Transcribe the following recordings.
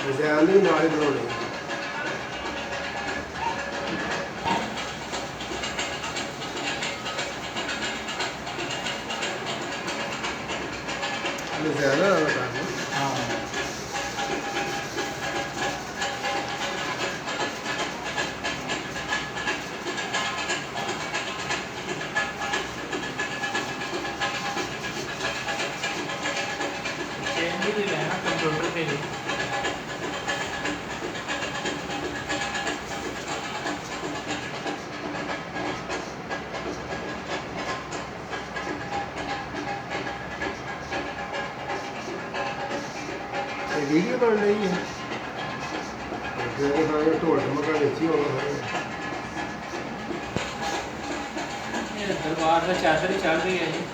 design भी नाल ही बनाने डिजाइन है हाँ चेंज भी लेना कंप्यूटर पे भी वीडियो बन रही है ढोल ढमका बेची होगा दरबार का चादर ही चल रही है जी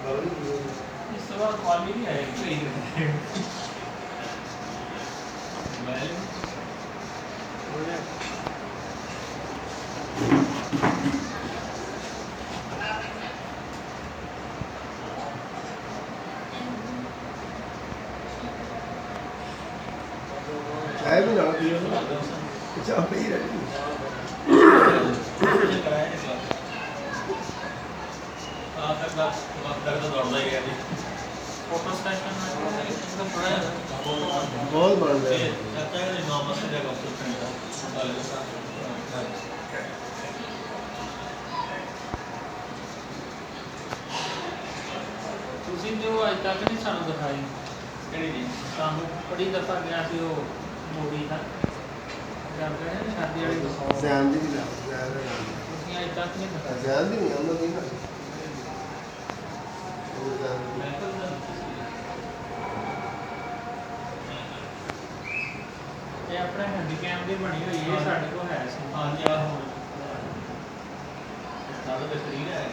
इस बार कॉल भी नहीं आया चाय भी ना पियो चाय पी रही फोटो स्टेशन में एकदम बड़ा है बहुत बन रहा है ਤੁਸੀਂ ਜੋ ਅੱਜ ਤੱਕ ਨਹੀਂ ਸਾਨੂੰ ਦਿਖਾਈ ਕਿਹੜੀ ਜੀ ਸਾਨੂੰ ਬੜੀ ਦਫਾ ਗਿਆ ਸੀ ਉਹ ਮੂਵੀ ਦਾ ਕਰਦੇ ਨੇ ਸ਼ਾਦੀ ਵਾਲੀ ਦਿਖਾਓ ज़ैन दी भी ला ਤੁਸੀਂ ਅੱਜ ਤੱਕ ਨਹੀਂ ਦਿਖਾਈ ज़ैन दी नहीं हम नहीं ना वो ज़ैन दी ਇਹ ਆਪਣੇ ਹੈਂਡੀਕੈਮ ਦੀ ਬਣੀ ਹੋਈ ਹੈ ਸਾਡੇ ਕੋਲ ਹੈ ਸੀ ਹਾਂਜੀ ਆ ਹੁਣ ਨਾਲ ਤੇ ਸਕਰੀਨ ਹੈ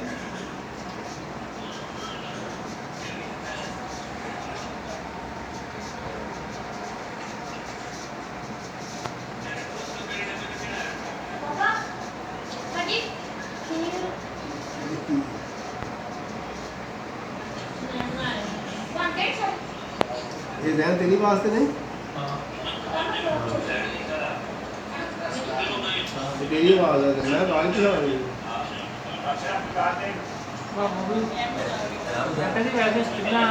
ये ज़ैन तेरी वास्ते नहीं ਹਾਂ तेरी आवाज़ है मैं गाली चला रही हूँ ਵਾਹ ਮੂਵੀ ਕਹਿੰਦੇ ਵੈਸੇ ਸਟਿਲਾਂ